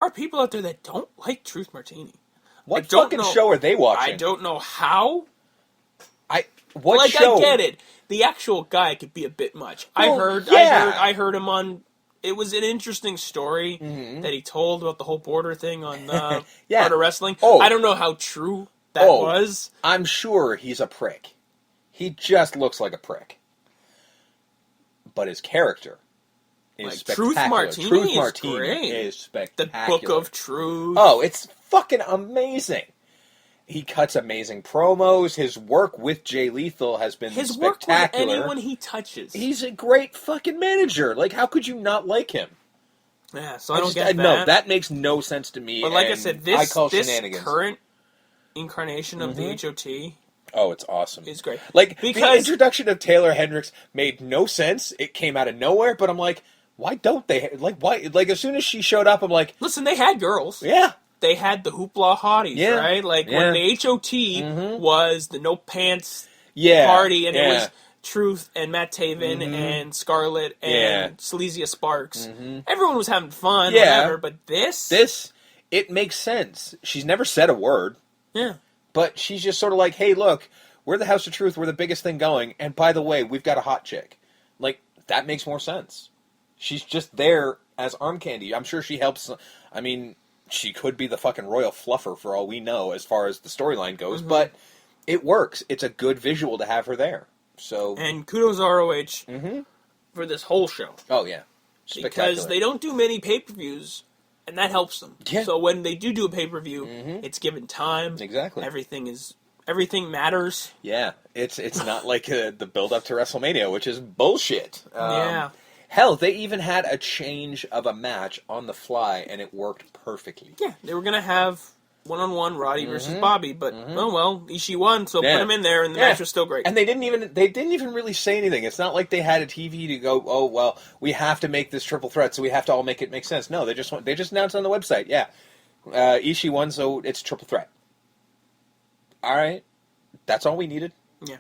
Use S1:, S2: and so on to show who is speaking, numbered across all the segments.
S1: are people out there that don't like Truth Martini.
S2: What fucking show are they watching?
S1: I don't know how.
S2: What show?
S1: I get it. The actual guy could be a bit much.
S2: Well,
S1: I heard him on. It was an interesting story
S2: Mm-hmm.
S1: that he told about the whole border thing on
S2: Yeah.
S1: Art of Wrestling.
S2: Oh.
S1: I don't know how true that was.
S2: I'm sure he's a prick. He just looks like a prick. But his character is spectacular.
S1: Truth Martini
S2: is spectacular.
S1: The Book of Truth.
S2: Oh, it's fucking amazing. He cuts amazing promos. His work with Jay Lethal has been spectacular.
S1: Work with anyone he touches.
S2: He's a great fucking manager. Like, how could you not like him?
S1: Yeah, so I don't get that.
S2: No, that makes no sense to me.
S1: But like I said, this
S2: shenanigans.
S1: Current incarnation of the HOT...
S2: Oh, it's awesome.
S1: It's great.
S2: Like, the introduction of Taylor Hendricks made no sense. It came out of nowhere, but I'm like, why don't they? Like, why? Like, as soon as she showed up, I'm like...
S1: Listen, they had girls.
S2: Yeah.
S1: They had the hoopla hotties, right? Like, when the HOT was the no pants party, and it was Truth and Matt Taven and Scarlett and Silesia Sparks. Everyone was having fun, whatever, but this...
S2: it makes sense. She's never said a word.
S1: Yeah.
S2: But she's just sort of like, hey, look, we're the House of Truth, we're the biggest thing going, and by the way, we've got a hot chick. Like, that makes more sense. She's just there as arm candy. I'm sure she helps... I mean... She could be the fucking royal fluffer for all we know as far as the storyline goes, but it works. It's a good visual to have her there. So
S1: and kudos ROH for this whole show.
S2: Oh, yeah.
S1: Because they don't do many pay-per-views, and that helps them.
S2: Yeah.
S1: So when they do a pay-per-view, it's given time.
S2: Exactly.
S1: Everything matters.
S2: Yeah. It's not like the build-up to WrestleMania, which is bullshit.
S1: Yeah.
S2: Hell, they even had a change of a match on the fly, and it worked perfectly.
S1: Yeah, they were going to have one-on-one Roddy versus Bobby, but, oh well, Ishii won, so put him in there, and the match was still great.
S2: And they didn't even really say anything. It's not like they had a TV to go, oh, well, we have to make this triple threat, so we have to all make it make sense. No, they just announced on the website, Ishii won, so it's triple threat. All right. That's all we needed.
S1: Yeah.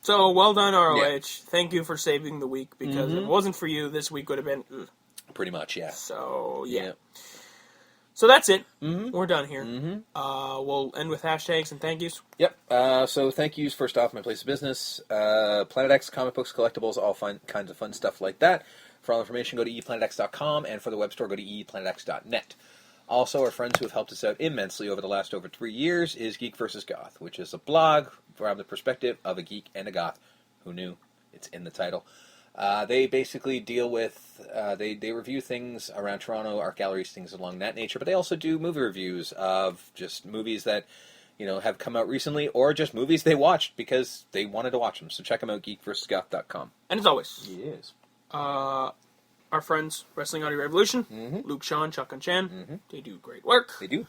S1: So, well done, ROH. Yeah. Thank you for saving the week, because if it wasn't for you, this week would have been... Ugh.
S2: Pretty much, yeah.
S1: So, yeah. So that's it. We're done here. We'll end with hashtags and thank yous.
S2: Yep. So thank yous, first off, my place of business. Planet X, comic books, collectibles, all kinds of fun stuff like that. For all information, go to eplanetx.com, and for the web store, go to eplanetx.net. Also, our friends who have helped us out immensely over the last over 3 years is Geek vs. Goth, which is a blog from the perspective of a geek and a goth. Who knew? It's in the title. They basically deal with, they review things around Toronto, art galleries, things along that nature, but they also do movie reviews of just movies that, have come out recently, or just movies they watched because they wanted to watch them. So check them out, geekvsgoth.com.
S1: And as always,
S2: it is.
S1: Our friends, Wrestling Audio Revolution, Luke, Sean, Chuck, and Chan, they do great work.
S2: They do.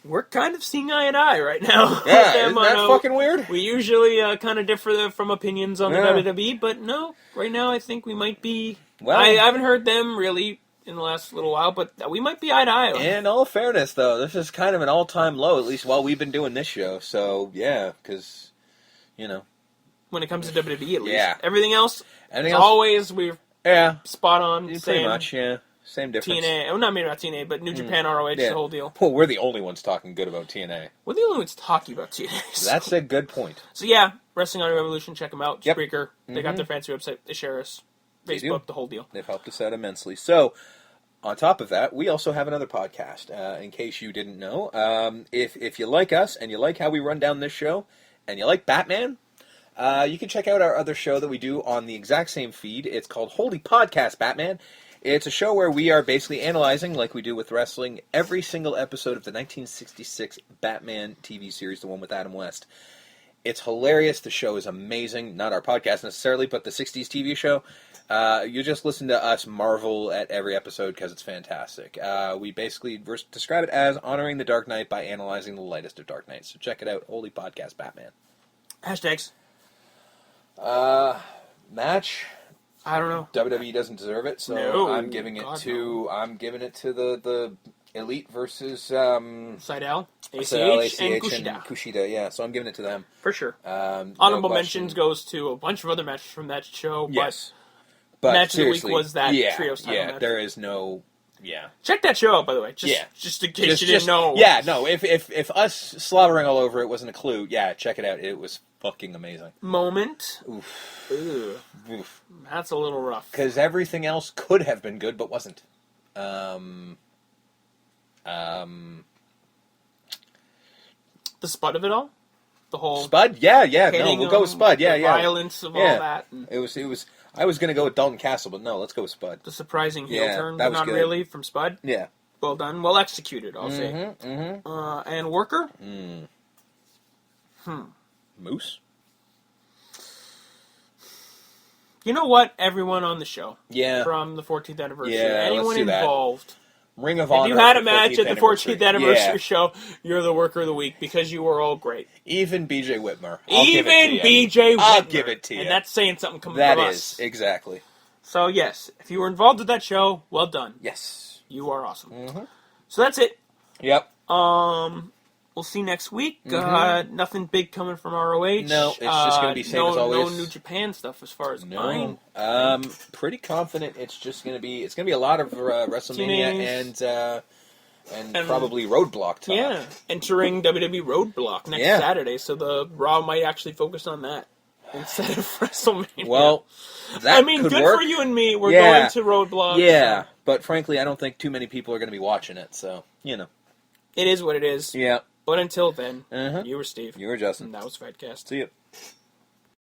S1: We're kind of seeing eye and eye right now.
S2: Yeah, isn't that fucking weird?
S1: We usually kind of differ from opinions on the WWE, but no, right now I think we might be... Well, I haven't heard them really in the last little while, but we might be eye to eye.
S2: In all fairness, though, this is kind of an all-time low, at least while we've been doing this show, so yeah, because,
S1: When it comes to WWE, at least.
S2: Yeah.
S1: Everything else, always we're spot on.
S2: Pretty much, yeah. Same difference.
S1: TNA. Well, not maybe not TNA, but New Japan ROH, the whole deal.
S2: Well, we're the only ones talking good about TNA.
S1: We're the only ones talking about TNA. So.
S2: That's a good point.
S1: So, yeah, Wrestling Audio Revolution, check them out. Spreaker. They got their fancy website. They share us. Facebook, the whole deal.
S2: They've helped us out immensely. So, on top of that, we also have another podcast, in case you didn't know. If you like us, and you like how we run down this show, and you like Batman, you can check out our other show that we do on the exact same feed. It's called Holy Podcast Batman. It's a show where we are basically analyzing, like we do with wrestling, every single episode of the 1966 Batman TV series, the one with Adam West. It's hilarious. The show is amazing. Not our podcast necessarily, but the 60s TV show. You just listen to us marvel at every episode because it's fantastic. We basically describe it as honoring the Dark Knight by analyzing the lightest of Dark Knights. So check it out, Holy Podcast Batman.
S1: Hashtags.
S2: Match.
S1: I don't know.
S2: WWE doesn't deserve it, so I'm giving it to the Elite versus
S1: Seidel, ACH, and
S2: Kushida. Yeah, so I'm giving it to them
S1: for sure. Honorable mentions goes to a bunch of other matches from that show.
S2: Yes,
S1: but match of the week was that trios title match.
S2: There is no Yeah.
S1: Check that show out, by the way. Just in case you didn't know.
S2: Yeah, no. If us slobbering all over it wasn't a clue, yeah, check it out. It was fucking amazing.
S1: Moment.
S2: Oof.
S1: Oof. That's a little rough.
S2: Because everything else could have been good, but wasn't.
S1: The Spud of it all? The whole
S2: Spud? Yeah. No, we'll go with Spud. Yeah.
S1: Violence of all that.
S2: It was. I was going to go with Dalton Castle, but no, let's go with Spud.
S1: The surprising heel turn,
S2: that
S1: but
S2: was
S1: not
S2: good.
S1: really, from Spud.
S2: Yeah.
S1: Well done. Well executed, I'll say. And Worker?
S2: Moose?
S1: You know what? Everyone on the show.
S2: Yeah.
S1: From the 14th anniversary.
S2: Yeah,
S1: anyone
S2: let's do that.
S1: involved.
S2: Ring of Honor.
S1: If you had a match at the 14th anniversary
S2: yeah.
S1: show, you're the Worker of the Week because you were all great.
S2: Even BJ Whitmer.
S1: BJ Whitmer.
S2: I'll give it to you.
S1: And that's saying something coming
S2: from
S1: us.
S2: That is, exactly.
S1: So, yes, if you were involved with that show, well done.
S2: Yes.
S1: You are awesome. So that's it.
S2: Yep.
S1: We'll see next week. Nothing big coming from ROH.
S2: No, it's just going to be same as always.
S1: No New Japan stuff as far as
S2: mine. Pretty confident it's just going to be a lot of WrestleMania and probably Roadblock talk.
S1: Yeah, entering WWE Roadblock next Saturday, so the Raw might actually focus on that instead of WrestleMania.
S2: Well, that
S1: good
S2: work.
S1: For you and me. We're going to Roadblock.
S2: Yeah, but frankly, I don't think too many people are going to be watching it, so,
S1: It is what it is.
S2: Yeah.
S1: But until then, you were Steve.
S2: You were Justin.
S1: And that was Fedcast.
S2: See you.